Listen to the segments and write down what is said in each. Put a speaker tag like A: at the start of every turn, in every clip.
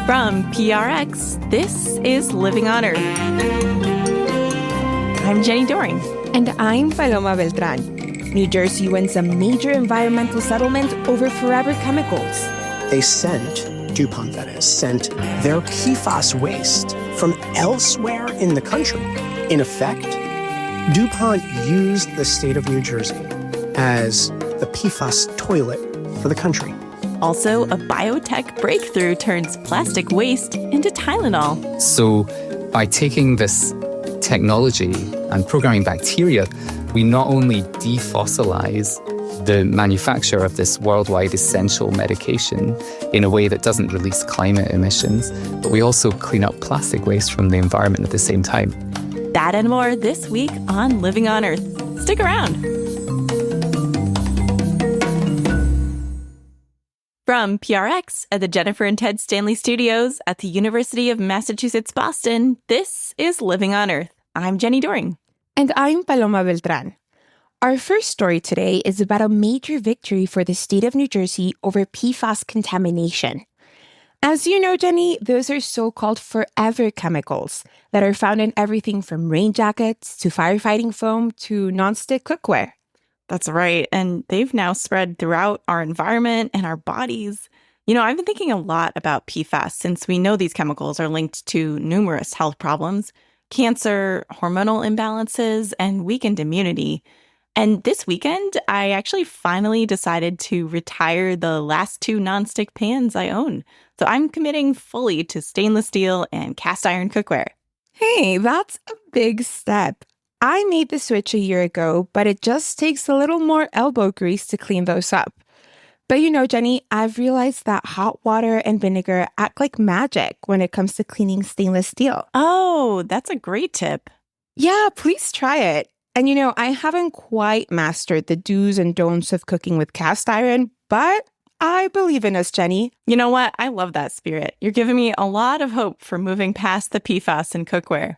A: From PRX, this is Living on Earth. I'm Jenny Doring.
B: And I'm Paloma Beltran. New Jersey wins a major environmental settlement over forever chemicals.
C: They DuPont sent their PFAS waste from elsewhere in the country. In effect, DuPont used the state of New Jersey as the PFAS toilet for the country.
A: Also, a biotech breakthrough turns plastic waste into Tylenol.
D: So by taking this technology and programming bacteria, we not only defossilize the manufacture of this worldwide essential medication in a way that doesn't release climate emissions, but we also clean up plastic waste from the environment at the same time.
A: That and more this week on Living on Earth. Stick around. From PRX at the Jennifer and Ted Stanley Studios at the University of Massachusetts, Boston, this is Living on Earth. I'm Jenny Doring.
B: And I'm Paloma Beltran. Our first story today is about a major victory for the state of New Jersey over PFAS contamination. As you know, Jenny, those are so-called forever chemicals that are found in everything from rain jackets to firefighting foam to nonstick cookware.
A: That's right. And they've now spread throughout our environment and our bodies. You know, I've been thinking a lot about PFAS since we know these chemicals are linked to numerous health problems, cancer, hormonal imbalances, and weakened immunity. And this weekend, I actually finally decided to retire the last 2 nonstick pans I own. So I'm committing fully to stainless steel and cast iron cookware.
B: Hey, that's a big step. I made the switch a year ago, but it just takes a little more elbow grease to clean those up. But you know, Jenny, I've realized that hot water and vinegar act like magic when it comes to cleaning stainless steel.
A: Oh, that's a great tip.
B: Yeah, please try it. And you know, I haven't quite mastered the do's and don'ts of cooking with cast iron, but I believe in us, Jenny.
A: You know what? I love that spirit. You're giving me a lot of hope for moving past the PFAS in cookware.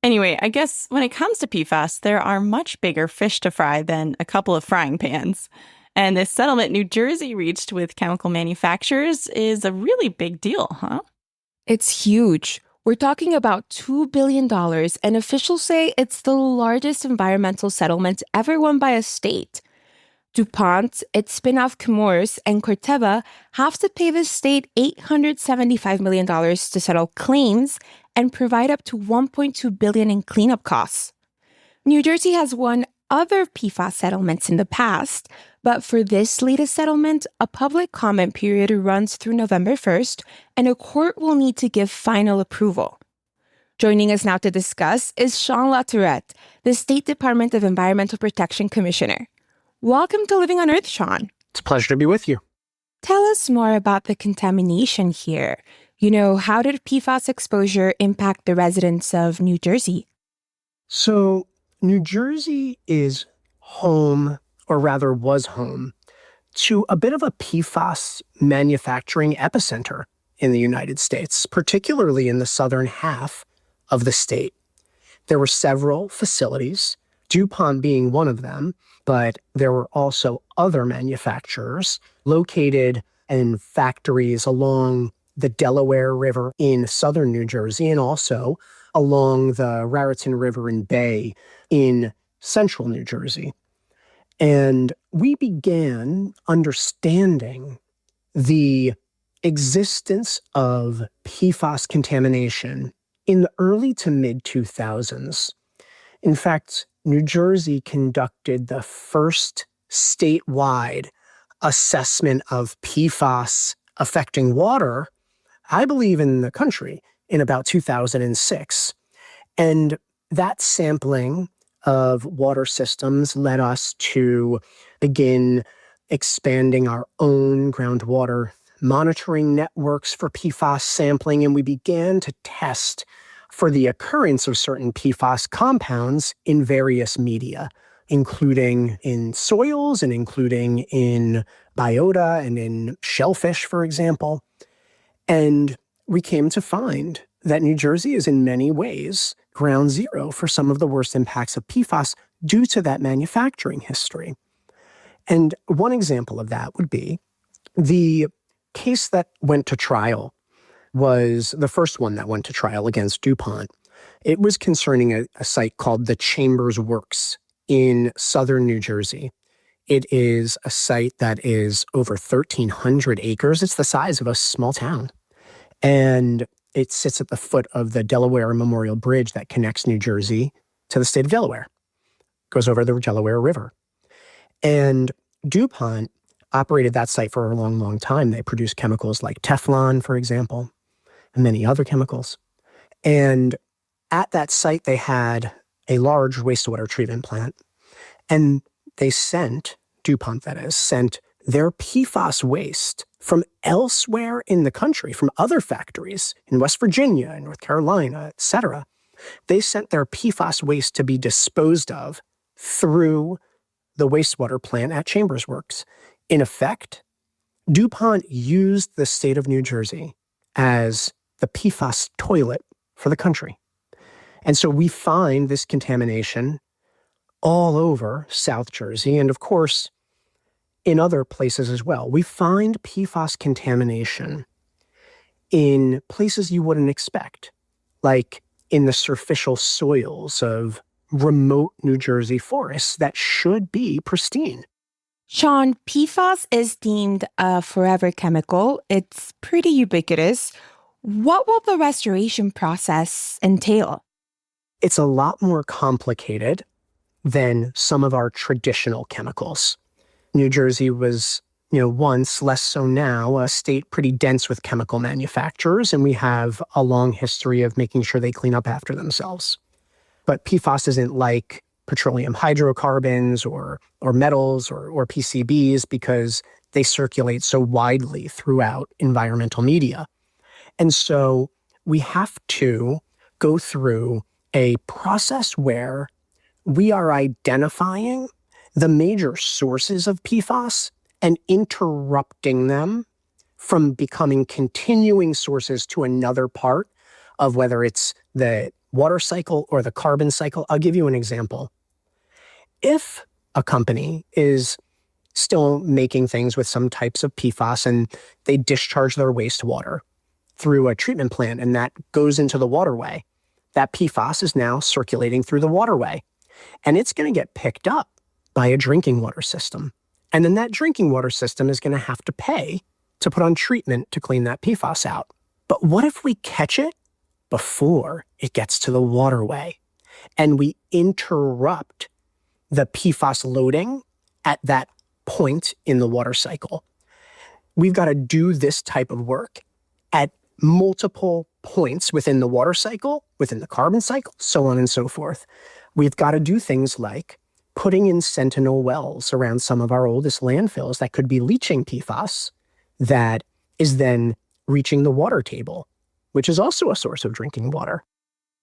A: Anyway, I guess when it comes to PFAS, there are much bigger fish to fry than a couple of frying pans. And this settlement New Jersey reached with chemical manufacturers is a really big deal, huh?
B: It's huge. We're talking about $2 billion, and officials say it's the largest environmental settlement ever won by a state. DuPont, its spin-off Chemours, and Corteva have to pay the state $875 million to settle claims and provide up to $1.2 billion in cleanup costs. New Jersey has won other PFAS settlements in the past, but for this latest settlement, a public comment period runs through November 1st, and a court will need to give final approval. Joining us now to discuss is Sean LaTourette, the State Department of Environmental Protection Commissioner. Welcome to Living on Earth, Sean.
C: It's a pleasure to be with you.
B: Tell us more about the contamination here. You know, how did PFAS exposure impact the residents of New Jersey?
C: So, New Jersey is home, or rather was home, to a bit of a PFAS manufacturing epicenter in the United States, particularly in the southern half of the state. There were several facilities, DuPont being one of them, but there were also other manufacturers located in factories along the Delaware River in southern New Jersey and also along the Raritan River and Bay in central New Jersey. And we began understanding the existence of PFAS contamination in the early to mid-2000s. In fact, New Jersey conducted the first statewide assessment of PFAS affecting water, I believe, in the country in about 2006. And that sampling of water systems led us to begin expanding our own groundwater monitoring networks for PFAS sampling, and we began to test for the occurrence of certain PFAS compounds in various media, including in soils and including in biota and in shellfish, for example. And we came to find that New Jersey is in many ways ground zero for some of the worst impacts of PFAS due to that manufacturing history. And one example of that would be the case that went to trial was the first one that went to trial against DuPont. It was concerning a site called the Chambers Works in southern New Jersey. It is a site that is over 1,300 acres. It's the size of a small town. And it sits at the foot of the Delaware Memorial Bridge that connects New Jersey to the state of Delaware. Goes over the Delaware River. And DuPont operated that site for a long, long time. They produced chemicals like Teflon, for example, and many other chemicals. And at that site, they had a large wastewater treatment plant. And they DuPont that is, sent their PFAS waste from elsewhere in the country, from other factories in West Virginia and North Carolina, et cetera. They sent their PFAS waste to be disposed of through the wastewater plant at Chambers Works. In effect, DuPont used the state of New Jersey as the PFAS toilet for the country. And so we find this contamination all over South Jersey, and of course, in other places as well. We find PFAS contamination in places you wouldn't expect, like in the superficial soils of remote New Jersey forests that should be pristine.
B: Sean, PFAS is deemed a forever chemical. It's pretty ubiquitous. What will the restoration process entail?
C: It's a lot more complicated than some of our traditional chemicals. New Jersey was, once, less so now, a state pretty dense with chemical manufacturers, and we have a long history of making sure they clean up after themselves. But PFAS isn't like petroleum hydrocarbons or metals or PCBs because they circulate so widely throughout environmental media. And so we have to go through a process where we are identifying the major sources of PFAS and interrupting them from becoming continuing sources to another part of whether it's the water cycle or the carbon cycle. I'll give you an example. If a company is still making things with some types of PFAS and they discharge their wastewater through a treatment plant and that goes into the waterway, that PFAS is now circulating through the waterway. And it's going to get picked up by a drinking water system. And then that drinking water system is going to have to pay to put on treatment to clean that PFAS out. But what if we catch it before it gets to the waterway and we interrupt the PFAS loading at that point in the water cycle? We've got to do this type of work at multiple points within the water cycle, within the carbon cycle, so on and so forth. We've got to do things like putting in sentinel wells around some of our oldest landfills that could be leaching PFAS that is then reaching the water table, which is also a source of drinking water.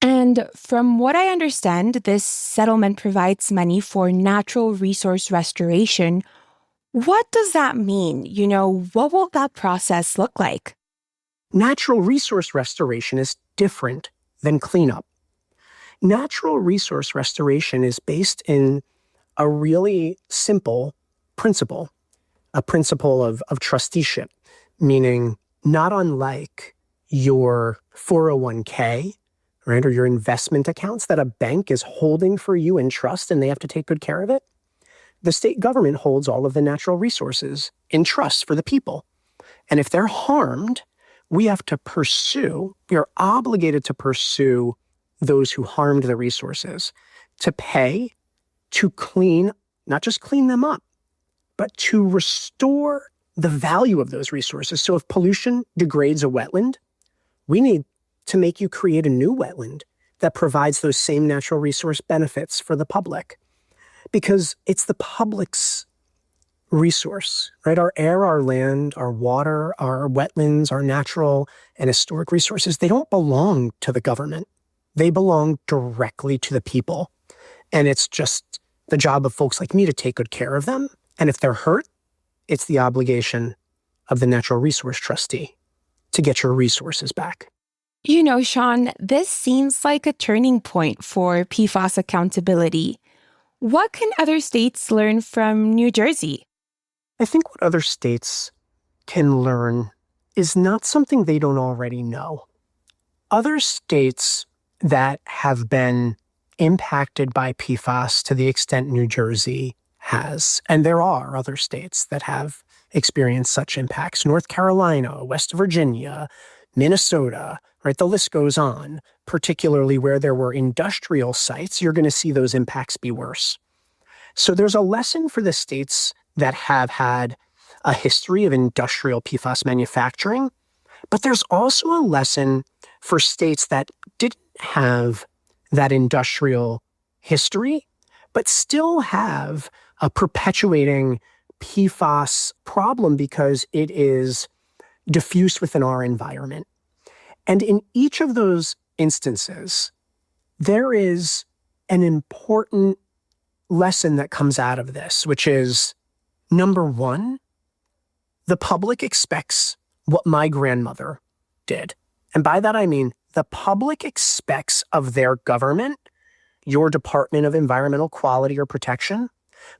B: And from what I understand, this settlement provides money for natural resource restoration. What does that mean? What will that process look like?
C: Natural resource restoration is different than cleanup. Natural resource restoration is based in a really simple principle, a principle of trusteeship, meaning not unlike your 401k, right, or your investment accounts that a bank is holding for you in trust and they have to take good care of it. The state government holds all of the natural resources in trust for the people. And if they're harmed, we are obligated to pursue those who harmed the resources, to pay, to not just clean them up, but to restore the value of those resources. So if pollution degrades a wetland, we need to make you create a new wetland that provides those same natural resource benefits for the public. Because it's the public's resource, right? Our air, our land, our water, our wetlands, our natural and historic resources, they don't belong to the government. They belong directly to the people. And it's just the job of folks like me to take good care of them. And if they're hurt, it's the obligation of the natural resource trustee to get your resources back.
B: Sean, this seems like a turning point for PFAS accountability. What can other states learn from New Jersey?
C: I think what other states can learn is not something they don't already know. Other states that have been impacted by PFAS to the extent New Jersey has, and there are other states that have experienced such impacts, North Carolina, West Virginia, Minnesota, right? The list goes on. Particularly where there were industrial sites, you're going to see those impacts be worse. So there's a lesson for the states that have had a history of industrial PFAS manufacturing, but there's also a lesson for states that didn't have that industrial history, but still have a perpetuating PFAS problem because it is diffused within our environment. And in each of those instances, there is an important lesson that comes out of this, which is, number one, the public expects what my grandmother did. And by that, I mean the public expects of their government, your Department of Environmental Quality or Protection,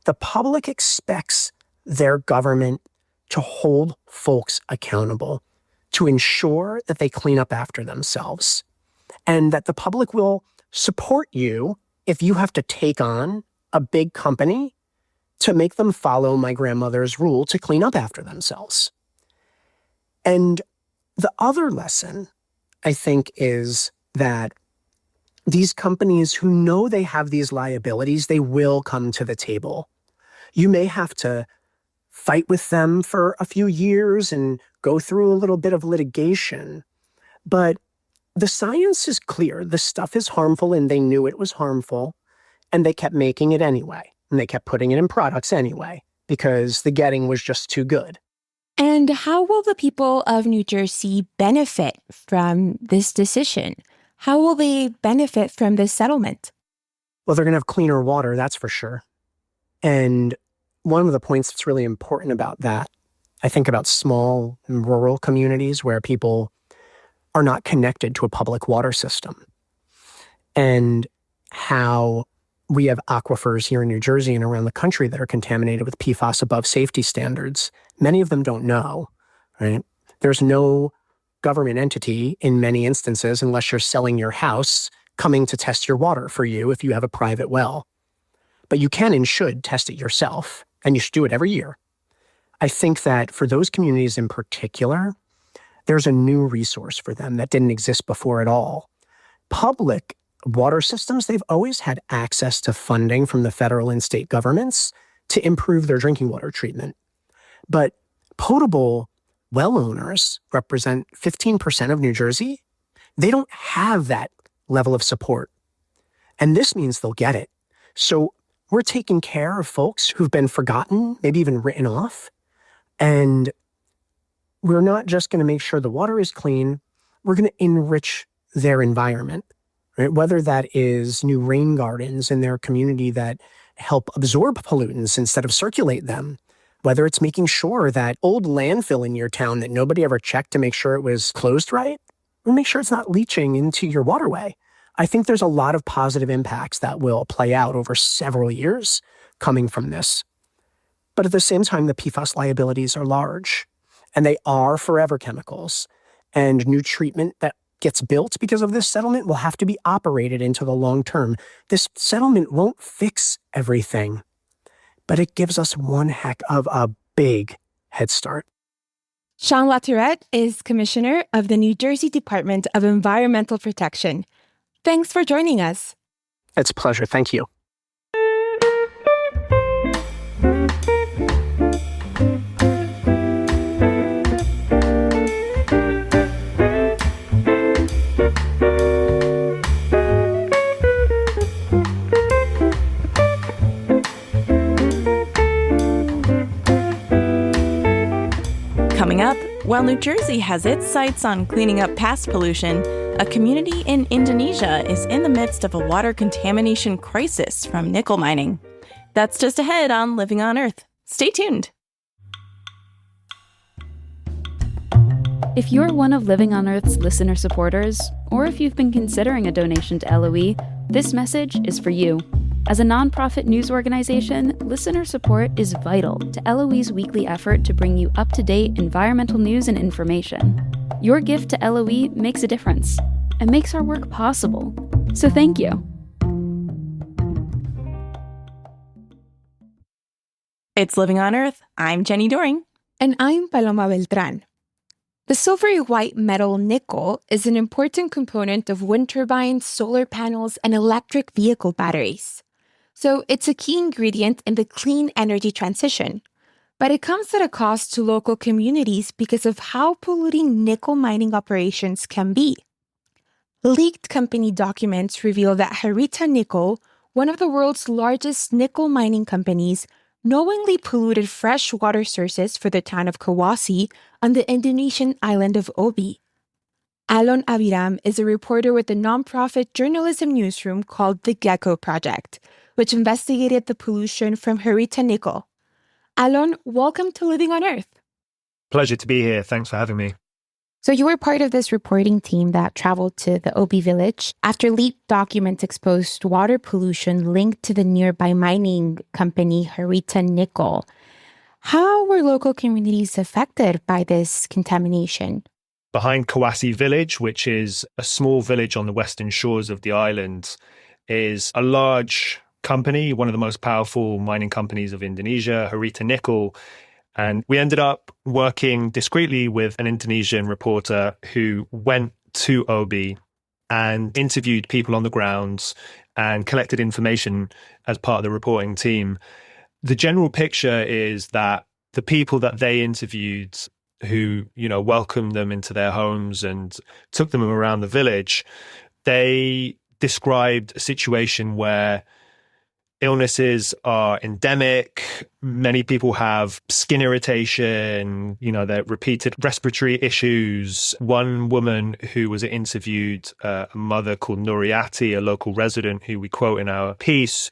C: the public expects their government to hold folks accountable, to ensure that they clean up after themselves, and that the public will support you if you have to take on a big company to make them follow my grandmother's rule to clean up after themselves. And the other lesson, I think, is that these companies who know they have these liabilities, they will come to the table. You may have to fight with them for a few years and go through a little bit of litigation, but the science is clear. The stuff is harmful, and they knew it was harmful, and they kept making it anyway. And they kept putting it in products anyway, because the getting was just too good.
B: And how will the people of New Jersey benefit from this decision? How will they benefit from this settlement?
C: Well, they're going to have cleaner water, that's for sure. And one of the points that's really important about that, I think about small and rural communities where people are not connected to a public water system, and how we have aquifers here in New Jersey and around the country that are contaminated with PFAS above safety standards. Many of them don't know, right? There's no government entity in many instances, unless you're selling your house, coming to test your water for you if you have a private well. But you can and should test it yourself, and you should do it every year. I think that for those communities in particular, there's a new resource for them that didn't exist before at all. Public water systems, they've always had access to funding from the federal and state governments to improve their drinking water treatment. But potable well owners represent 15% of New Jersey. They don't have that level of support. And this means they'll get it. So we're taking care of folks who've been forgotten, maybe even written off. And we're not just going to make sure the water is clean, we're going to enrich their environment. Right? Whether that is new rain gardens in their community that help absorb pollutants instead of circulate them, whether it's making sure that old landfill in your town that nobody ever checked to make sure it was closed right, or make sure it's not leaching into your waterway. I think there's a lot of positive impacts that will play out over several years coming from this. But at the same time, the PFAS liabilities are large, and they are forever chemicals, and new treatment that gets built because of this settlement will have to be operated into the long term. This settlement won't fix everything, but it gives us one heck of a big head start.
B: Sean Latourette is Commissioner of the New Jersey Department of Environmental Protection. Thanks for joining us.
C: It's a pleasure. Thank you.
A: Coming up, while New Jersey has its sights on cleaning up past pollution, a community in Indonesia is in the midst of a water contamination crisis from nickel mining. That's just ahead on Living on Earth. Stay tuned.
E: If you're one of Living on Earth's listener supporters, or if you've been considering a donation to LOE, this message is for you. As a nonprofit news organization, listener support is vital to LOE's weekly effort to bring you up-to-date environmental news and information. Your gift to LOE makes a difference and makes our work possible. So thank you.
A: It's Living on Earth. I'm Jenny Doring.
B: And I'm Paloma Beltran. The silvery white metal nickel is an important component of wind turbines, solar panels, and electric vehicle batteries. So it's a key ingredient in the clean energy transition. But it comes at a cost to local communities because of how polluting nickel mining operations can be. Leaked company documents reveal that Harita Nickel, one of the world's largest nickel mining companies, knowingly polluted fresh water sources for the town of Kawasi on the Indonesian island of Obi. Alon Abiram is a reporter with the nonprofit journalism newsroom called The Gecko Project, which investigated the pollution from Harita Nickel. Alon, welcome to Living on Earth.
F: Pleasure to be here. Thanks for having me.
B: So you were part of this reporting team that traveled to the Obi village after leaked documents exposed water pollution linked to the nearby mining company Harita Nickel. How were local communities affected by this contamination?
F: Behind Kawasi village, which is a small village on the western shores of the island, is a large company, one of the most powerful mining companies of Indonesia, Harita Nickel. And we ended up working discreetly with an Indonesian reporter who went to Obi and interviewed people on the ground and collected information as part of the reporting team. The general picture is that the people that they interviewed who, welcomed them into their homes and took them around the village, they described a situation where illnesses are endemic. Many people have skin irritation, their repeated respiratory issues. One woman who was interviewed, a mother called Nuriati, a local resident who we quote in our piece,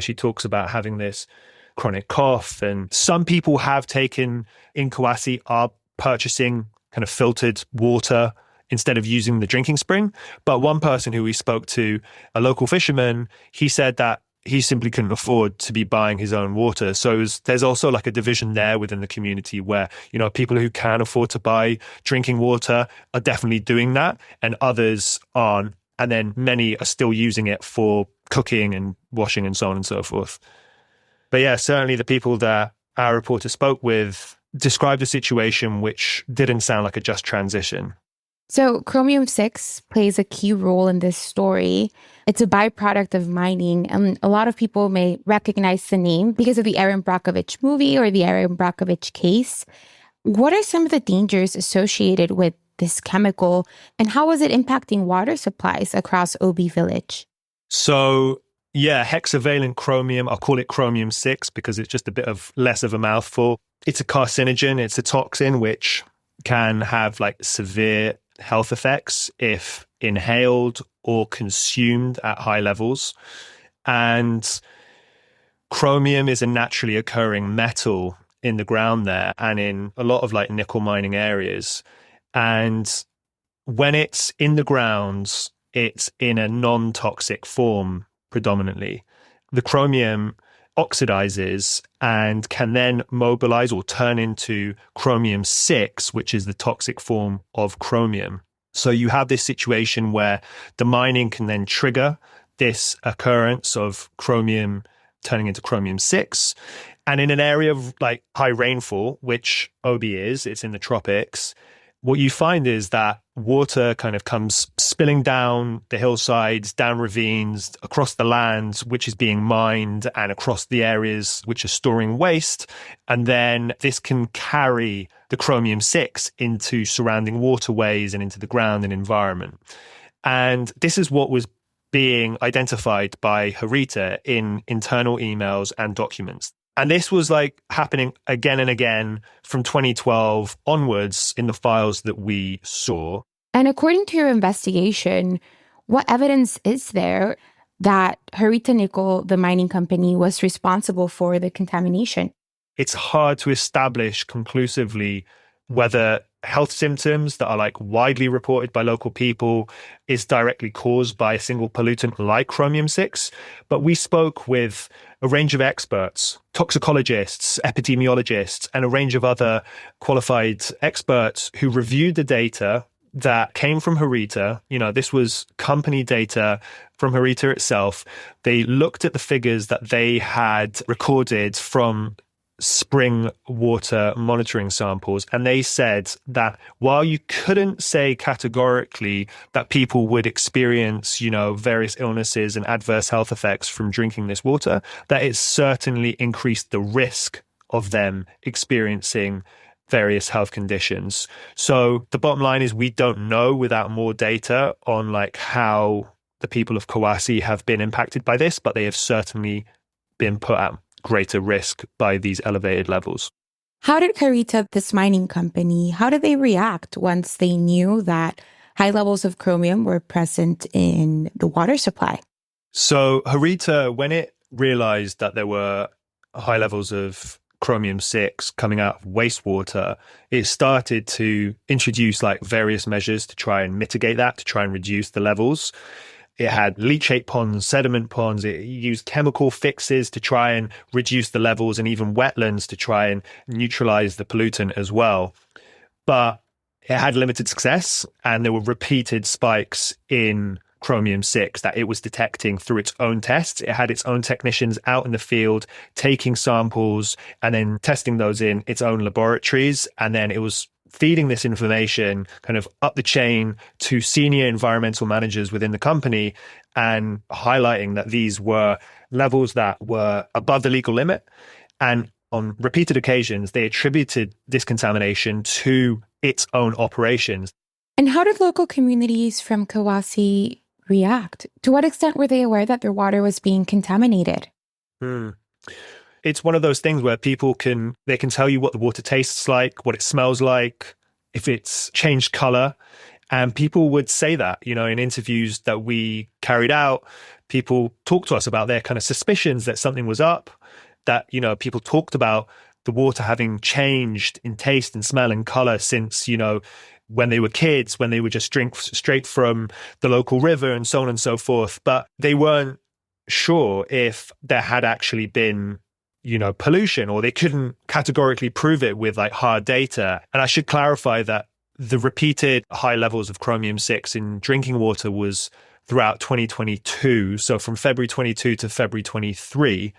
F: she talks about having this chronic cough. And some people have taken in Kawasi are purchasing kind of filtered water instead of using the drinking spring. But one person who we spoke to, a local fisherman, he said that he simply couldn't afford to be buying his own water. So there's also like a division there within the community where, people who can afford to buy drinking water are definitely doing that and others aren't. And then many are still using it for cooking and washing and so on and so forth. But yeah, certainly the people that our reporter spoke with described a situation which didn't sound like a just transition.
B: So chromium-6 plays a key role in this story. It's a byproduct of mining, and a lot of people may recognize the name because of the Erin Brockovich movie or the Erin Brockovich case. What are some of the dangers associated with this chemical, and how was it impacting water supplies across Obi village?
F: So, hexavalent chromium, I'll call it chromium-6 because it's just a bit of less of a mouthful. It's a carcinogen, it's a toxin which can have severe health effects if inhaled or consumed at high levels. And chromium is a naturally occurring metal in the ground there and in a lot of nickel mining areas. And when it's in the ground, it's in a non-toxic form predominantly. The chromium oxidizes and can then mobilize or turn into chromium-6, which is the toxic form of chromium. So you have this situation where the mining can then trigger this occurrence of chromium turning into chromium-6. And in an area of high rainfall, which Obi is, it's in the tropics, what you find is that water kind of comes spilling down the hillsides, down ravines, across the land, which is being mined, and across the areas which are storing waste. And then this can carry the chromium-6 into surrounding waterways and into the ground and environment. And this is what was being identified by Harita in internal emails and documents. And this was happening again and again from 2012 onwards in the files that we saw.
B: And according to your investigation, what evidence is there that Harita Nickel, the mining company, was responsible for the contamination?
F: It's hard to establish conclusively whether health symptoms that are like widely reported by local people is directly caused by a single pollutant like chromium-6. But we spoke with a range of experts, toxicologists, epidemiologists, and a range of other qualified experts who reviewed the data that came from Harita. This was company data from Harita itself. They looked at the figures that they had recorded from spring water monitoring samples, and they said that while you couldn't say categorically that people would experience, various illnesses and adverse health effects from drinking this water, that it certainly increased the risk of them experiencing various health conditions. So the bottom line is we don't know without more data on like how the people of Kawasi have been impacted by this, but they have certainly been put at greater risk by these elevated levels.
B: How did Harita, this mining company, how did they react once they knew that high levels of chromium were present in the water supply?
F: So Harita, when it realized that there were high levels of chromium-6 coming out of wastewater, it started to introduce like various measures to try and mitigate that, to try and reduce the levels. It had leachate ponds, sediment ponds. It used chemical fixes to try and reduce the levels, and even wetlands to try and neutralize the pollutant as well. But it had limited success, and there were repeated spikes in chromium-6 that it was detecting through its own tests. It had its own technicians out in the field taking samples and then testing those in its own laboratories. And then it was feeding this information kind of up the chain to senior environmental managers within the company and highlighting that these were levels that were above the legal limit. And on repeated occasions, they attributed this contamination to its own operations.
B: And how did local communities from Kawasi react? To what extent were they aware that their water was being contaminated?
F: It's one of those things where people can tell you what the water tastes like, what it smells like, if it's changed color. And people would say that, in interviews that we carried out, people talked to us about their kind of suspicions that something was up, that, people talked about the water having changed in taste and smell and color since, when they were kids, when they would just drink straight from the local river and so on and so forth. But they weren't sure if there had actually been pollution, or they couldn't categorically prove it with like hard data. And I should clarify that the repeated high levels of chromium-6 in drinking water was throughout 2022. So from February 22 to February 23.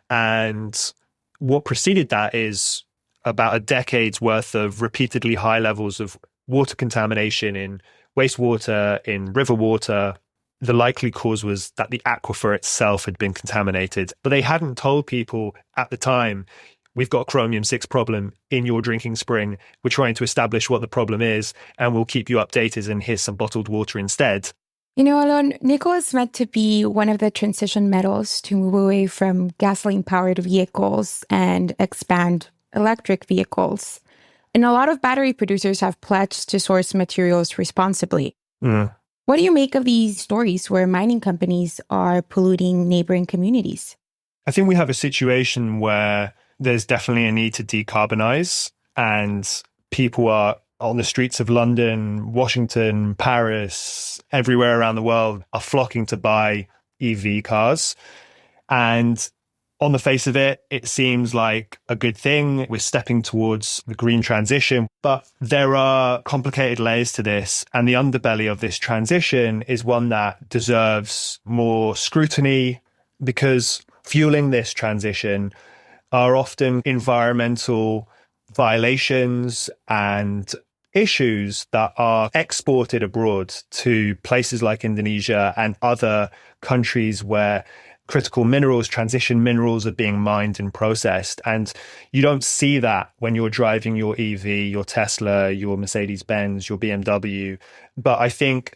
F: And what preceded that is about a decade's worth of repeatedly high levels of water contamination in wastewater, in river water. The likely cause was that the aquifer itself had been contaminated. But they hadn't told people at the time, we've got a chromium-6 problem in your drinking spring. We're trying to establish what the problem is, and we'll keep you updated, and here's some bottled water instead.
B: Alon, nickel is meant to be one of the transition metals to move away from gasoline-powered vehicles and expand electric vehicles. And a lot of battery producers have pledged to source materials responsibly. What do you make of these stories where mining companies are polluting neighboring communities?
F: I think we have a situation where there's definitely a need to decarbonize, and people are on the streets of London, Washington, Paris, everywhere around the world are flocking to buy EV cars. And on the face of it, it seems like a good thing. We're stepping towards the green transition, but there are complicated layers to this. And the underbelly of this transition is one that deserves more scrutiny, because fueling this transition are often environmental violations and issues that are exported abroad to places like Indonesia and other countries where critical minerals, transition minerals are being mined and processed. And you don't see that when you're driving your EV, your Tesla, your Mercedes-Benz, your BMW. But I think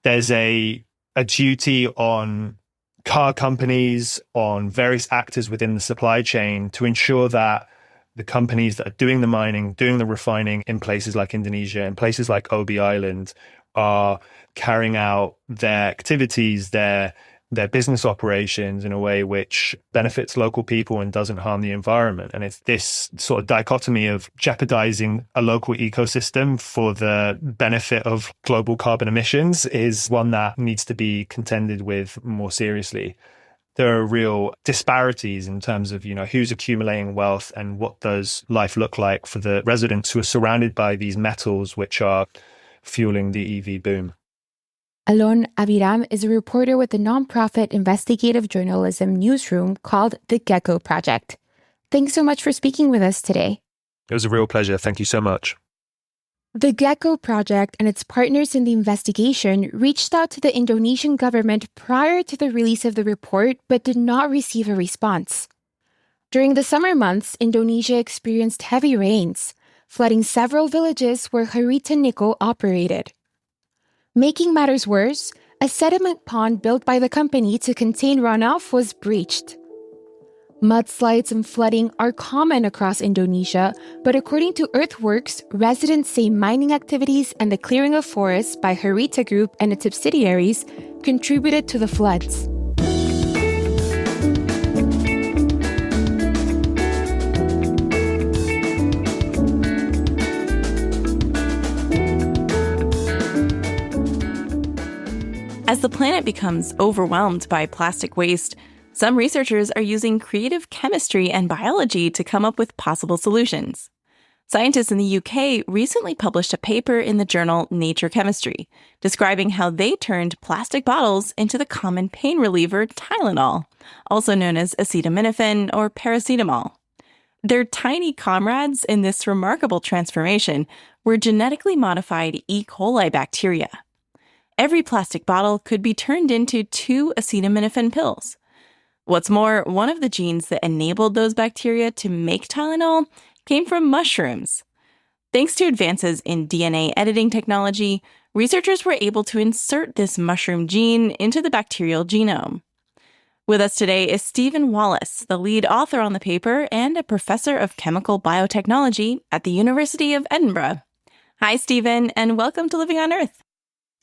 F: there's a duty on car companies, on various actors within the supply chain to ensure that the companies that are doing the mining, doing the refining in places like Indonesia and places like Obi Island are carrying out their activities, their their business operations in a way which benefits local people and doesn't harm the environment. And it's this sort of dichotomy of jeopardizing a local ecosystem for the benefit of global carbon emissions is one that needs to be contended with more seriously. There are real disparities in terms of, who's accumulating wealth and what does life look like for the residents who are surrounded by these metals which are fueling the EV boom.
B: Alon Aviram is a reporter with the nonprofit investigative journalism newsroom called The Gecko Project. Thanks so much for speaking with us today.
F: It was a real pleasure. Thank you so much.
B: The Gecko Project and its partners in the investigation reached out to the Indonesian government prior to the release of the report, but did not receive a response. During the summer months, Indonesia experienced heavy rains, flooding several villages where Harita Nickel operated. Making matters worse, a sediment pond built by the company to contain runoff was breached. Mudslides and flooding are common across Indonesia, but according to Earthworks, residents say mining activities and the clearing of forests by Harita Group and its subsidiaries contributed to the floods.
A: As the planet becomes overwhelmed by plastic waste, some researchers are using creative chemistry and biology to come up with possible solutions. Scientists in the UK recently published a paper in the journal Nature Chemistry, describing how they turned plastic bottles into the common pain reliever Tylenol, also known as acetaminophen or paracetamol. Their tiny comrades in this remarkable transformation were genetically modified E. coli bacteria. Every plastic bottle could be turned into 2 acetaminophen pills. What's more, one of the genes that enabled those bacteria to make Tylenol came from mushrooms. Thanks to advances in DNA editing technology, researchers were able to insert this mushroom gene into the bacterial genome. With us today is Stephen Wallace, the lead author on the paper and a professor of chemical biotechnology at the University of Edinburgh. Hi, Stephen, and welcome to Living on Earth.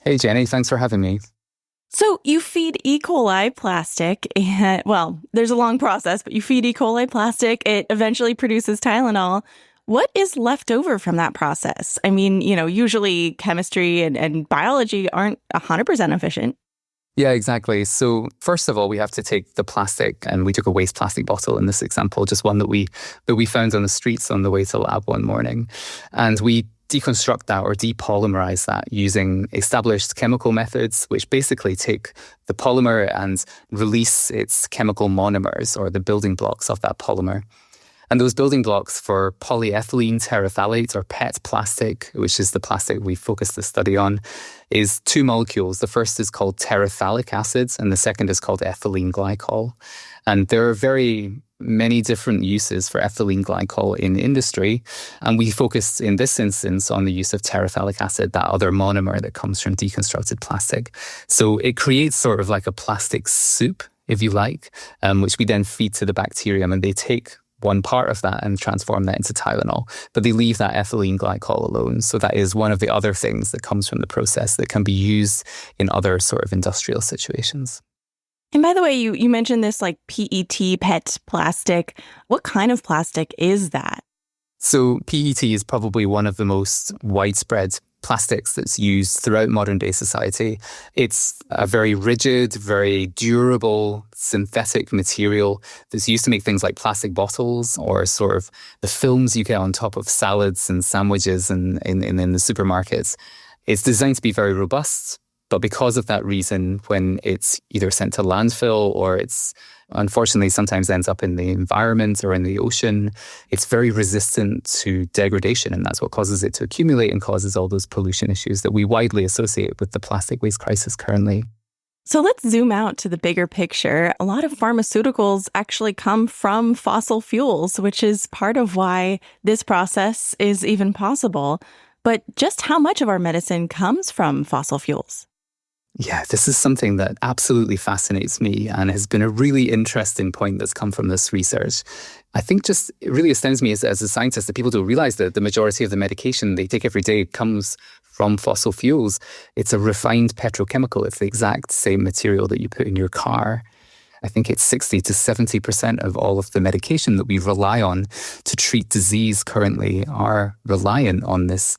D: Hey, Jenny, thanks for having me.
A: So you feed E. coli plastic, and, well, there's a long process, but you feed E. coli plastic, it eventually produces Tylenol. What is left over from that process? I mean, usually chemistry and biology aren't 100% efficient.
D: Yeah, exactly. So first of all, we have to take the plastic, and we took a waste plastic bottle in this example, just one that we found on the streets on the way to lab one morning. And we deconstruct that or depolymerize that using established chemical methods, which basically take the polymer and release its chemical monomers or the building blocks of that polymer. And those building blocks for polyethylene terephthalate or PET plastic, which is the plastic we focused the study on, is 2 molecules. The first is called terephthalic acid and the second is called ethylene glycol. And there are very many different uses for ethylene glycol in industry. And we focused in this instance on the use of terephthalic acid, that other monomer that comes from deconstructed plastic. So it creates sort of like a plastic soup, if you like, which we then feed to the bacterium, and they take one part of that and transform that into Tylenol. But they leave that ethylene glycol alone. So that is one of the other things that comes from the process that can be used in other sort of industrial situations.
A: And by the way, you mentioned this like PET plastic. What kind of plastic is that?
D: So PET is probably one of the most widespread plastics that's used throughout modern day society. It's a very rigid, very durable synthetic material that's used to make things like plastic bottles or sort of the films you get on top of salads and sandwiches in the supermarkets. It's designed to be very robust. But because of that reason, when it's either sent to landfill or it's unfortunately sometimes ends up in the environment or in the ocean, it's very resistant to degradation. And that's what causes it to accumulate and causes all those pollution issues that we widely associate with the plastic waste crisis currently.
A: So let's zoom out to the bigger picture. A lot of pharmaceuticals actually come from fossil fuels, which is part of why this process is even possible. But just how much of our medicine comes from fossil fuels?
D: Yeah, this is something that absolutely fascinates me and has been a really interesting point that's come from this research. I think just it really astounds me as a scientist that people don't realize that the majority of the medication they take every day comes from fossil fuels. It's a refined petrochemical. It's the exact same material that you put in your car. I think it's 60 to 70% of all of the medication that we rely on to treat disease currently are reliant on this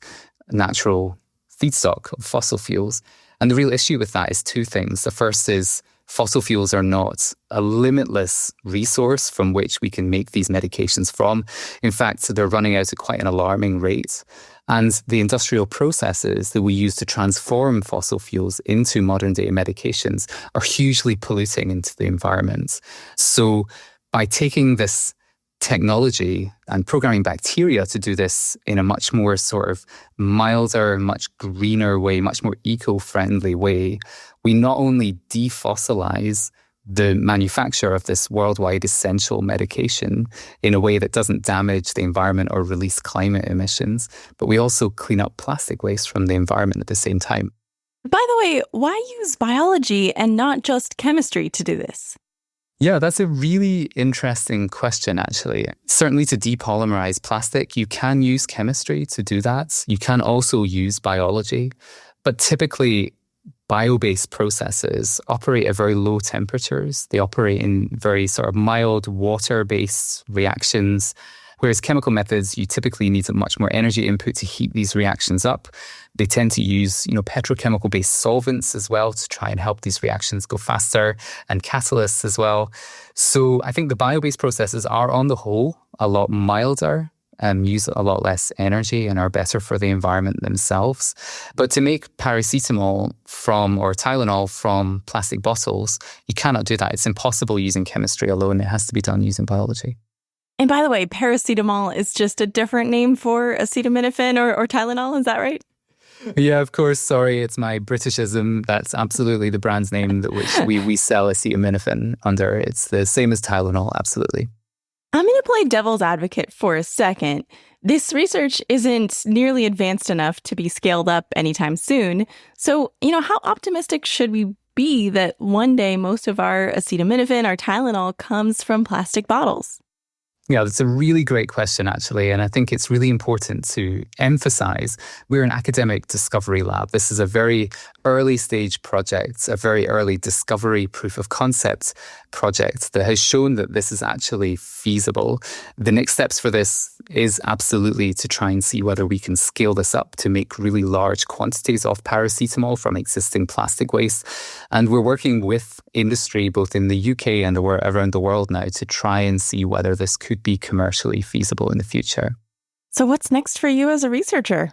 D: natural feedstock of fossil fuels. And the real issue with that is two things. The first is fossil fuels are not a limitless resource from which we can make these medications from. In fact, they're running out at quite an alarming rate. And the industrial processes that we use to transform fossil fuels into modern day medications are hugely polluting into the environment. So by taking this technology and programming bacteria to do this in a much more sort of milder, much greener way, much more eco-friendly way, we not only defossilize the manufacture of this worldwide essential medication in a way that doesn't damage the environment or release climate emissions, but we also clean up plastic waste from the environment at the same time.
A: By the way, why use biology and not just chemistry to do this?
D: Yeah, that's a really interesting question, actually. Certainly to depolymerize plastic, you can use chemistry to do that. You can also use biology, but typically bio-based processes operate at very low temperatures. They operate in very sort of mild water-based reactions, whereas chemical methods, you typically need a much more energy input to heat these reactions up. They tend to use, petrochemical-based solvents as well to try and help these reactions go faster, and catalysts as well. So I think the bio-based processes are, on the whole, a lot milder, use a lot less energy and are better for the environment themselves. But to make paracetamol or Tylenol from plastic bottles, you cannot do that. It's impossible using chemistry alone. It has to be done using biology.
A: And by the way, paracetamol is just a different name for acetaminophen or Tylenol, is that right?
D: Yeah, of course. Sorry, it's my Britishism. That's absolutely the brand's name that which we sell acetaminophen under. It's the same as Tylenol, absolutely.
A: I'm going to play devil's advocate for a second. This research isn't nearly advanced enough to be scaled up anytime soon. So, how optimistic should we be that one day most of our acetaminophen, our Tylenol, comes from plastic bottles?
D: Yeah, that's a really great question, actually. And I think it's really important to emphasize we're an academic discovery lab. This is a very early stage project, a very early discovery proof of concept project that has shown that this is actually feasible. The next steps for this is absolutely to try and see whether we can scale this up to make really large quantities of paracetamol from existing plastic waste. And we're working with industry, both in the UK and around the world now, to try and see whether this could be commercially feasible in the future.
A: So what's next for you as a researcher?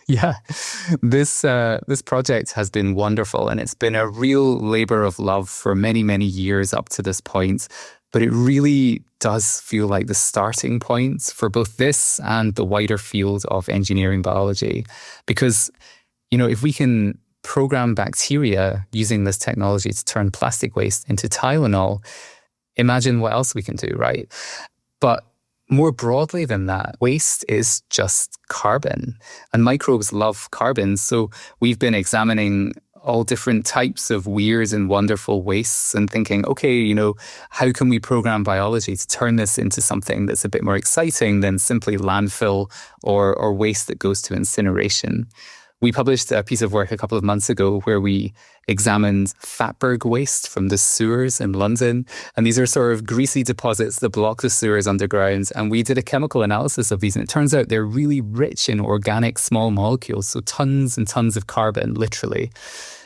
D: Yeah, this project has been wonderful, and it's been a real labor of love for many, many years up to this point. But it really does feel like the starting point for both this and the wider field of engineering biology. Because, if we can program bacteria using this technology to turn plastic waste into Tylenol, imagine what else we can do, right? But more broadly than that, waste is just carbon, and microbes love carbon. So we've been examining all different types of weird and wonderful wastes and thinking, okay, how can we program biology to turn this into something that's a bit more exciting than simply landfill or waste that goes to incineration? We published a piece of work a couple of months ago where we examined fatberg waste from the sewers in London. And these are sort of greasy deposits that block the sewers underground. And we did a chemical analysis of these. And it turns out they're really rich in organic small molecules. So tons and tons of carbon, literally.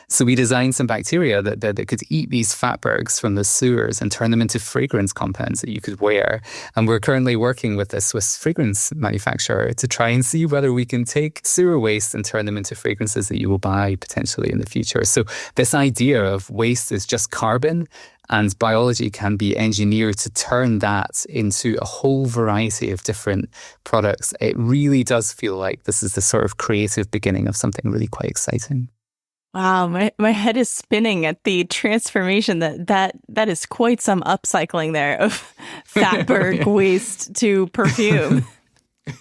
D: So we designed some bacteria that could eat these fatbergs from the sewers and turn them into fragrance compounds that you could wear. And we're currently working with a Swiss fragrance manufacturer to try and see whether we can take sewer waste and turn them into fragrances that you will buy potentially in the future. So this idea of waste is just carbon, and biology can be engineered to turn that into a whole variety of different products. It really does feel like this is the sort of creative beginning of something really quite exciting.
A: Wow, my head is spinning at the transformation that is quite some upcycling there of fatberg waste to perfume.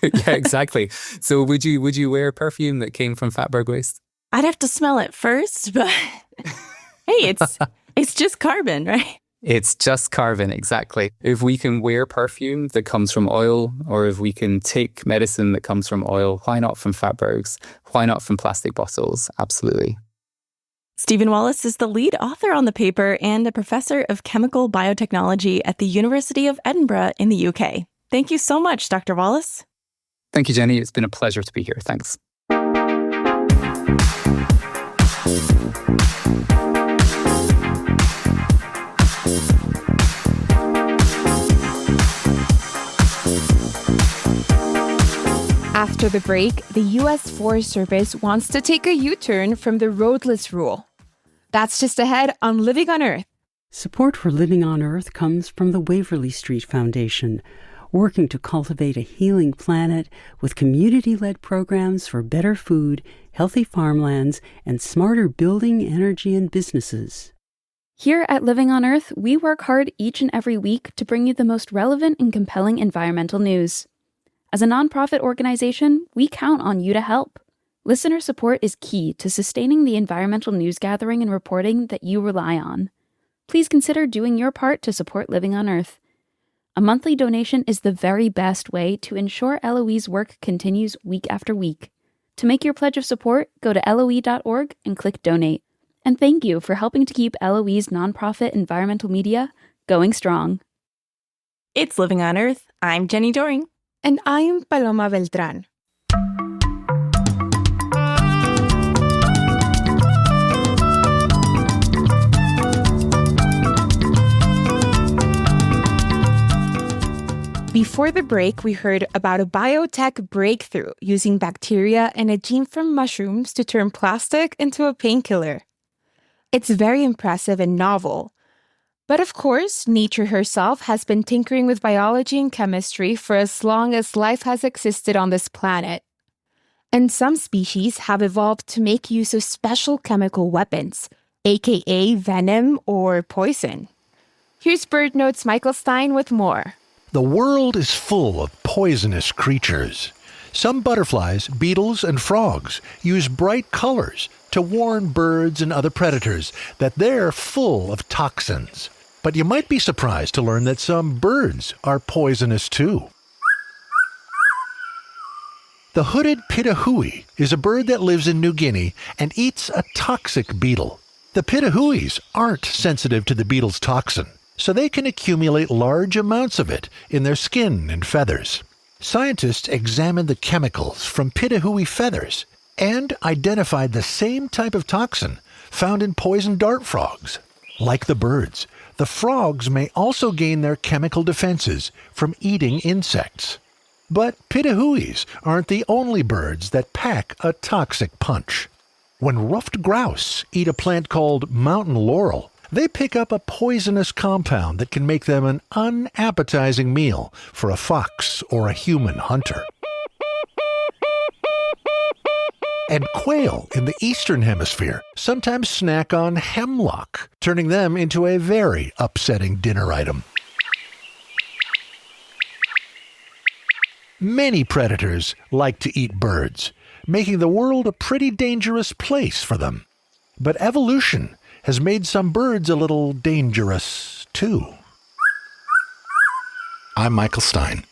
D: Yeah, exactly. So would you wear perfume that came from fatberg waste?
A: I'd have to smell it first, but hey, it's just carbon, right?
D: It's just carbon, exactly. If we can wear perfume that comes from oil, or if we can take medicine that comes from oil, why not from fatbergs? Why not from plastic bottles? Absolutely.
A: Stephen Wallace is the lead author on the paper and a professor of chemical biotechnology at the University of Edinburgh in the UK. Thank you so much, Dr. Wallace.
D: Thank you, Jenny. It's been a pleasure to be here. Thanks.
B: After the break, the U.S. Forest Service wants to take a U-turn from the Roadless Rule. That's just ahead on Living on Earth.
G: Support for Living on Earth comes from the Waverly Street Foundation, working to cultivate a healing planet with community-led programs for better food, healthy farmlands, and smarter building, energy, and businesses.
E: Here at Living on Earth, we work hard each and every week to bring you the most relevant and compelling environmental news. As a nonprofit organization, we count on you to help. Listener support is key to sustaining the environmental news gathering and reporting that you rely on. Please consider doing your part to support Living on Earth. A monthly donation is the very best way to ensure LOE's work continues week after week. To make your pledge of support, go to LOE.org and click Donate. And thank you for helping to keep LOE's nonprofit environmental media going strong.
A: It's Living on Earth. I'm Jenny Doring.
B: And I'm Paloma Beltran. Before the break, we heard about a biotech breakthrough using bacteria and a gene from mushrooms to turn plastic into a painkiller. It's very impressive and novel. But of course, nature herself has been tinkering with biology and chemistry for as long as life has existed on this planet. And some species have evolved to make use of special chemical weapons, aka venom or poison. Here's BirdNote's Michael Stein with more.
H: The world is full of poisonous creatures. Some butterflies, beetles, and frogs use bright colors to warn birds and other predators that they're full of toxins. But you might be surprised to learn that some birds are poisonous too. The hooded pitahui is a bird that lives in New Guinea and eats a toxic beetle. The pitahuis aren't sensitive to the beetle's toxin, so they can accumulate large amounts of it in their skin and feathers. Scientists examined the chemicals from pitahui feathers and identified the same type of toxin found in poison dart frogs. Like the birds, the frogs may also gain their chemical defenses from eating insects. But pitahuis aren't the only birds that pack a toxic punch. When ruffed grouse eat a plant called mountain laurel, they pick up a poisonous compound that can make them an unappetizing meal for a fox or a human hunter. And quail in the eastern hemisphere sometimes snack on hemlock, turning them into a very upsetting dinner item. Many predators like to eat birds, making the world a pretty dangerous place for them. But evolution has made some birds a little dangerous too. I'm Michael Stein.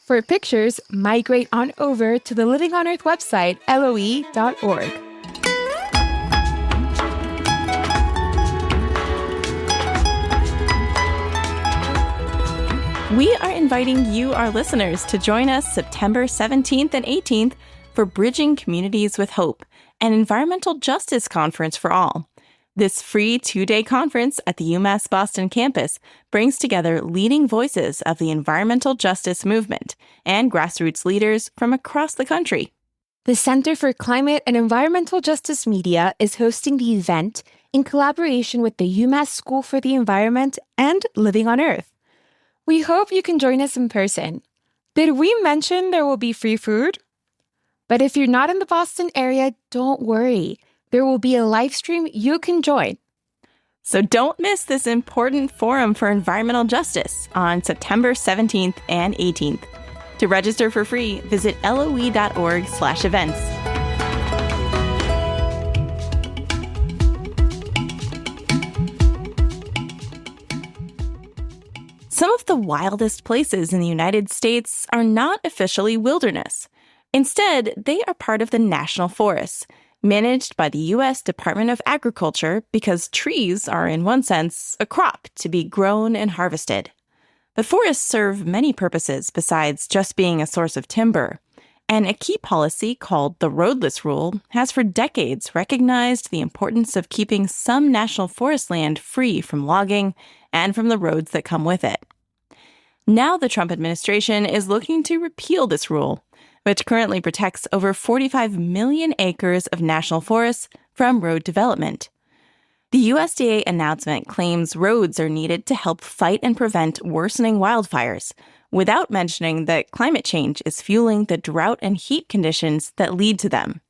B: For pictures, migrate on over to the Living on Earth website, LOE.org.
A: We are inviting you, our listeners, to join us September 17th and 18th for Bridging Communities with Hope, an environmental justice conference for all. This free 2-day conference at the UMass Boston campus brings together leading voices of the environmental justice movement and grassroots leaders from across the country.
B: The Center for Climate and Environmental Justice Media is hosting the event in collaboration with the UMass School for the Environment and Living on Earth. We hope you can join us in person. Did we mention there will be free food? But if you're not in the Boston area, don't worry. There will be a live stream you can join.
A: So don't miss this important forum for environmental justice on September 17th and 18th. To register for free, visit LOE.org/events. Some of the wildest places in the United States are not officially wilderness. Instead, they are part of the national forests, managed by the U.S. Department of Agriculture because trees are, in one sense, a crop to be grown and harvested. But forests serve many purposes besides just being a source of timber. And a key policy called the Roadless Rule has for decades recognized the importance of keeping some national forest land free from logging and from the roads that come with it. Now the Trump administration is looking to repeal this rule, which currently protects over 45 million acres of national forests from road development. The USDA announcement claims roads are needed to help fight and prevent worsening wildfires, without mentioning that climate change is fueling the drought and heat conditions that lead to them.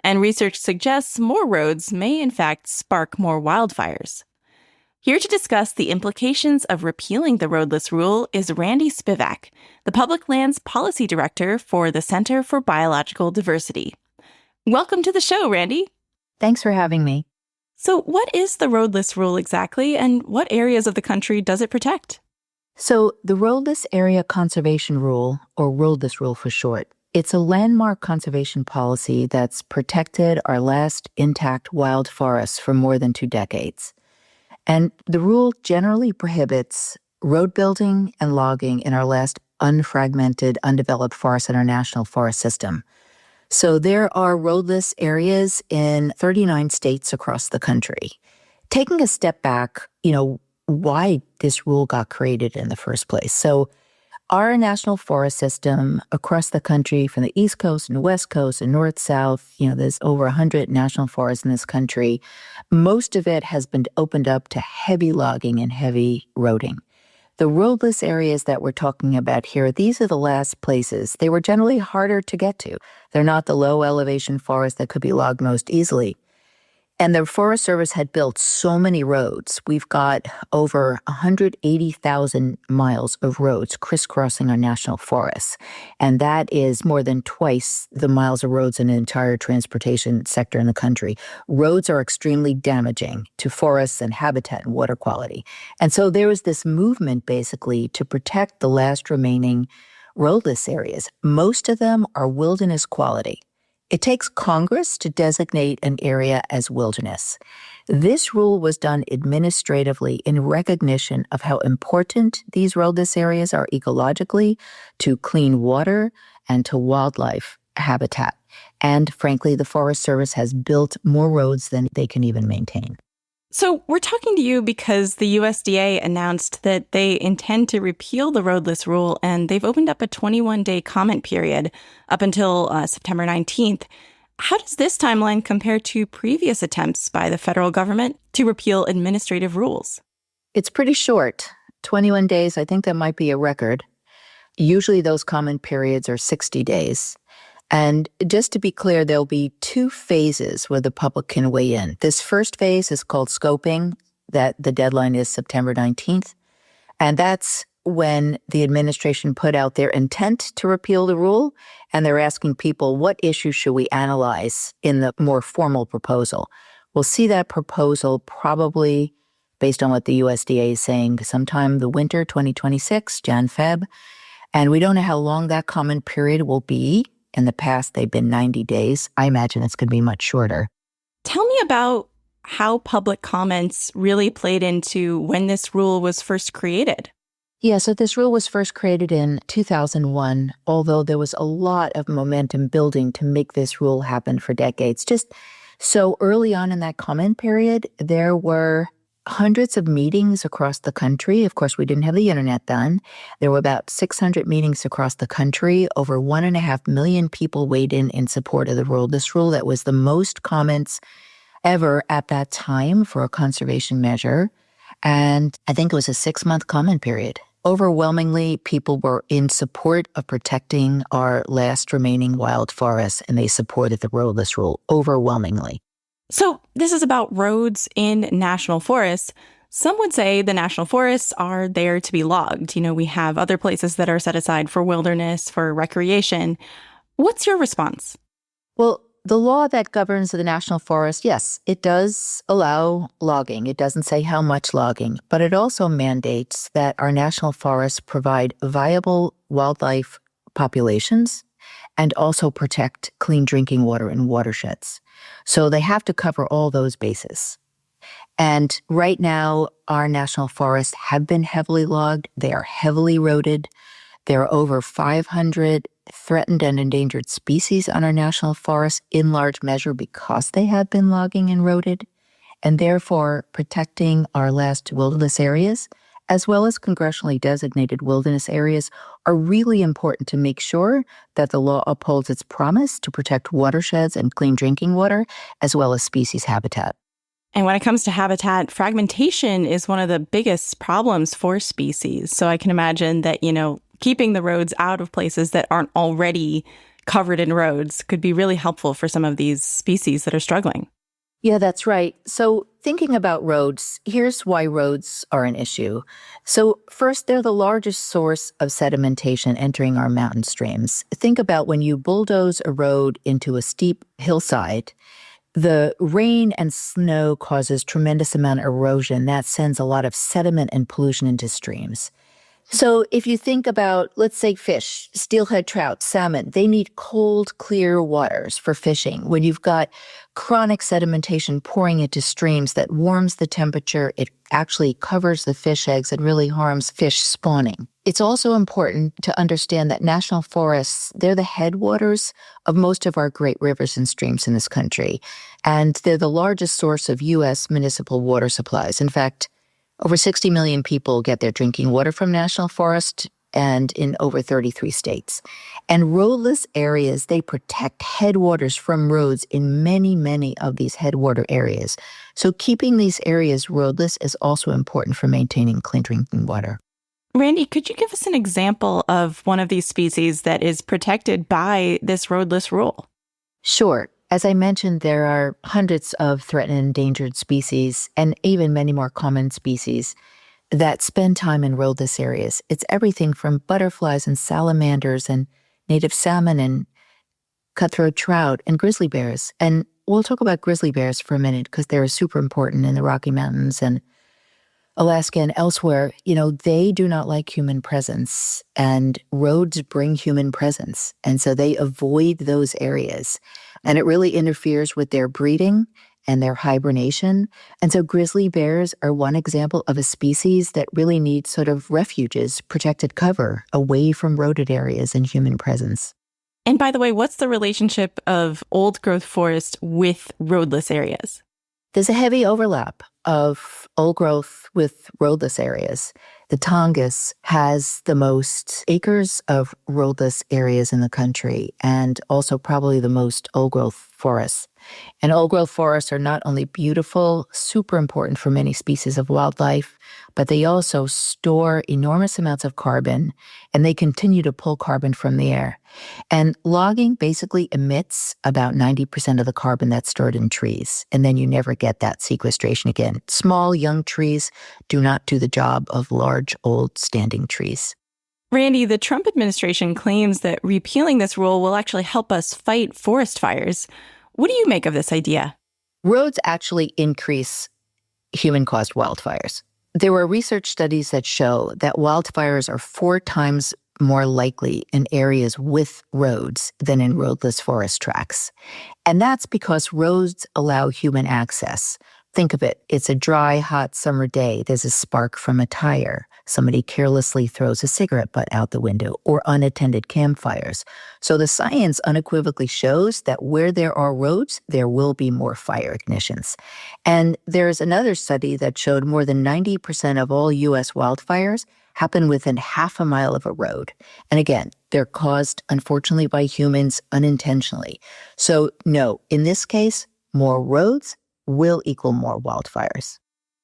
A: And research suggests more roads may in fact spark more wildfires. Here to discuss the implications of repealing the Roadless Rule is Randy Spivak, the Public Lands Policy Director for the Center for Biological Diversity. Welcome to the show, Randy.
I: Thanks for having me.
A: So what is the Roadless Rule exactly, and what areas of the country does it protect?
I: So the Roadless Area Conservation Rule, or Roadless Rule for short, it's a landmark conservation policy that's protected our last intact wild forests for more than 2 decades. And the rule generally prohibits road building and logging in our last unfragmented, undeveloped forests in our national forest system. So there are roadless areas in 39 states across the country. Taking a step back, why this rule got created in the first place. So our national forest system across the country, from the East Coast and West Coast and North, South, there's over 100 national forests in this country. Most of it has been opened up to heavy logging and heavy roading. The roadless areas that we're talking about here, these are the last places. They were generally harder to get to. They're not the low elevation forests that could be logged most easily. And the Forest Service had built so many roads. We've got over 180,000 miles of roads crisscrossing our national forests. And that is more than twice the miles of roads in the entire transportation sector in the country. Roads are extremely damaging to forests and habitat and water quality. And so there was this movement basically to protect the last remaining roadless areas. Most of them are wilderness quality. It takes Congress to designate an area as wilderness. This rule was done administratively in recognition of how important these roadless areas are ecologically, to clean water, and to wildlife habitat. And frankly, the Forest Service has built more roads than they can even maintain.
A: So we're talking to you because the USDA announced that they intend to repeal the Roadless Rule, and they've opened up a 21-day comment period up until September 19th. How does this timeline compare to previous attempts by the federal government to repeal administrative rules?
I: It's pretty short. 21 days, I think that might be a record. Usually those comment periods are 60 days. And just to be clear, there'll be 2 phases where the public can weigh in. This first phase is called scoping, that the deadline is September 19th. And that's when the administration put out their intent to repeal the rule, and they're asking people, what issues should we analyze in the more formal proposal? We'll see that proposal probably, based on what the USDA is saying, sometime the winter 2026, Jan-Feb. And we don't know how long that comment period will be. In the past, they've been 90 days. I imagine it's going to be much shorter.
A: Tell me about how public comments really played into when this rule was first created.
I: Yeah, so this rule was first created in 2001, although there was a lot of momentum building to make this rule happen for decades. Just so early on in that comment period, there were hundreds of meetings across the country. Of course, we didn't have the internet then. There were about 600 meetings across the country. Over 1.5 million people weighed in support of the Roadless Rule. That was the most comments ever at that time for a conservation measure. And I think it was a 6-month comment period. Overwhelmingly, people were in support of protecting our last remaining wild forests, and they supported the Roadless Rule overwhelmingly.
A: So this is about roads in national forests. Some would say the national forests are there to be logged. We have other places that are set aside for wilderness, for recreation. What's your response?
I: Well, the law that governs the national forest, yes, it does allow logging. It doesn't say how much logging, but it also mandates that our national forests provide viable wildlife populations and also protect clean drinking water in watersheds. So they have to cover all those bases. And right now, our national forests have been heavily logged. They are heavily eroded. There are over 500 threatened and endangered species on our national forests, in large measure because they have been logging and eroded. And therefore, protecting our last wilderness areas, as well as congressionally designated wilderness areas, are really important to make sure that the law upholds its promise to protect watersheds and clean drinking water, as well as species habitat.
A: And when it comes to habitat, fragmentation is one of the biggest problems for species. So I can imagine that, keeping the roads out of places that aren't already covered in roads could be really helpful for some of these species that are struggling.
I: Yeah, that's right. So thinking about roads, here's why roads are an issue. So first, they're the largest source of sedimentation entering our mountain streams. Think about when you bulldoze a road into a steep hillside. The rain and snow causes tremendous amount of erosion. That sends a lot of sediment and pollution into streams. So if you think about, let's say, fish, steelhead trout, salmon, they need cold, clear waters for fishing. When you've got chronic sedimentation pouring into streams that warms the temperature, it actually covers the fish eggs and really harms fish spawning. It's also important to understand that national forests, they're the headwaters of most of our great rivers and streams in this country. And they're the largest source of U.S. municipal water supplies. In fact, over 60 million people get their drinking water from national forest and in over 33 states. And roadless areas, they protect headwaters from roads in many, many of these headwater areas. So keeping these areas roadless is also important for maintaining clean drinking water.
A: Randy, could you give us an example of one of these species that is protected by this roadless rule?
I: Sure. As I mentioned, there are hundreds of threatened and endangered species and even many more common species that spend time in roadless areas. It's everything from butterflies and salamanders and native salmon and cutthroat trout and grizzly bears. And we'll talk about grizzly bears for a minute because they're super important in the Rocky Mountains and Alaska and elsewhere. They do not like human presence, and roads bring human presence. And so they avoid those areas. And it really interferes with their breeding and their hibernation. And so grizzly bears are one example of a species that really needs sort of refuges, protected cover, away from roaded areas and human presence.
A: And by the way, what's the relationship of old growth forest with roadless areas?
I: There's a heavy overlap of old growth with roadless areas. The Tongass has the most acres of roadless areas in the country and also probably the most old growth forests. And old growth forests are not only beautiful, super important for many species of wildlife, but they also store enormous amounts of carbon, and they continue to pull carbon from the air. And logging basically emits about 90% of the carbon that's stored in trees, and then you never get that sequestration again. Small, young trees do not do the job of large, old, standing trees.
A: Randy, the Trump administration claims that repealing this rule will actually help us fight forest fires. What do you make of this idea?
I: Roads actually increase human-caused wildfires. There were research studies that show that wildfires are 4 times more likely in areas with roads than in roadless forest tracts. And that's because roads allow human access. Think of it. It's a dry, hot summer day. There's a spark from a tire. Somebody carelessly throws a cigarette butt out the window, or unattended campfires. So the science unequivocally shows that where there are roads, there will be more fire ignitions. And there's another study that showed more than 90% of all U.S. wildfires happen within half a mile of a road. And again, they're caused, unfortunately, by humans unintentionally. So no, in this case, more roads will equal more wildfires.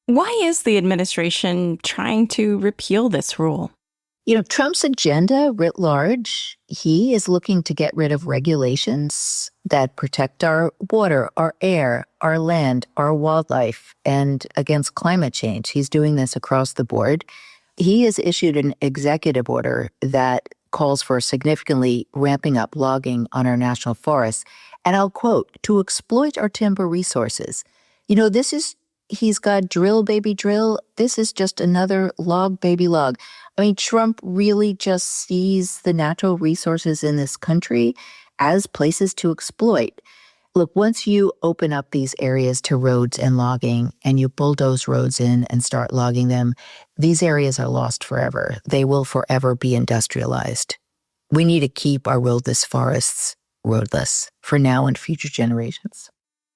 A: Why is the administration trying to repeal this rule?
I: Trump's agenda writ large, he is looking to get rid of regulations that protect our water, our air, our land, our wildlife, and against climate change. He's doing this across the board. He has issued an executive order that calls for significantly ramping up logging on our national forests. And I'll quote, to exploit our timber resources. He's got drill, baby, drill. This is just another log, baby, log. I mean, Trump really just sees the natural resources in this country as places to exploit. Look, once you open up these areas to roads and logging and you bulldoze roads in and start logging them, these areas are lost forever. They will forever be industrialized. We need to keep our roadless forests roadless for now and future generations.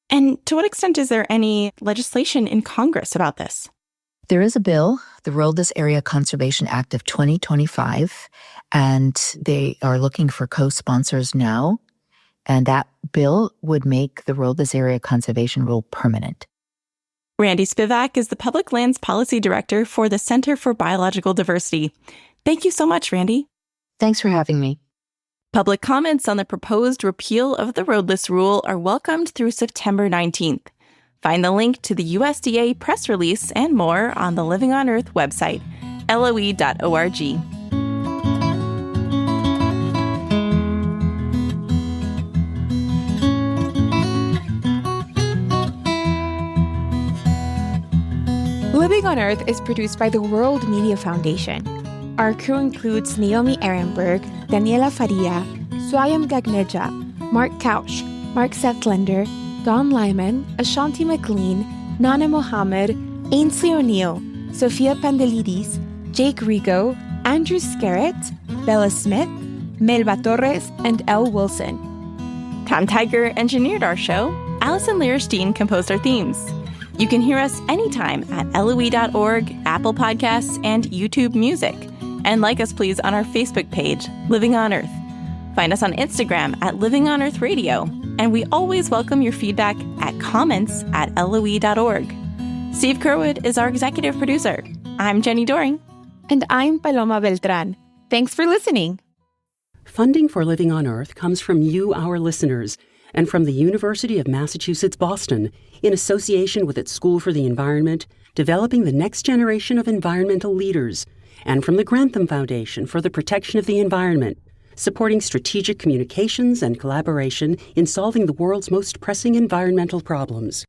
A: And to what extent is there any legislation in Congress about this?
I: There is a bill, the Roadless Area Conservation Act of 2025, and they are looking for co-sponsors now. And that bill would make the Roadless Area Conservation Rule permanent.
A: Randy Spivak is the Public Lands Policy Director for the Center for Biological Diversity. Thank you so much, Randy.
I: Thanks for having me.
A: Public comments on the proposed repeal of the Roadless Rule are welcomed through September 19th. Find the link to the USDA press release and more on the Living on Earth website, loe.org.
B: Living on Earth is produced by the World Media Foundation. Our crew includes Naomi Ehrenberg, Daniela Faria, Swayam Gagneja, Mark Couch, Mark Sethlender, Don Lyman, Ashanti McLean, Nana Mohammed, Ainsley O'Neill, Sophia Pandelidis, Jake Rigo, Andrew Scarrett, Bella Smith, Melba Torres, and Elle Wilson. Tom Tiger engineered our show. Allison Lierstein composed our themes. You can hear us anytime at loe.org, Apple Podcasts, and YouTube Music. And like us, please, on our Facebook page, Living on Earth. Find us on Instagram at Living on Earth Radio. And we always welcome your feedback at comments@loe.org. Steve Kerwood is our executive producer. I'm Jenny Doring. And I'm Paloma Beltran. Thanks for listening.
G: Funding for Living on Earth comes from you, our listeners, and from the University of Massachusetts Boston, in association with its School for the Environment, developing the next generation of environmental leaders, and from the Grantham Foundation for the Protection of the Environment, supporting strategic communications and collaboration in solving the world's most pressing environmental problems.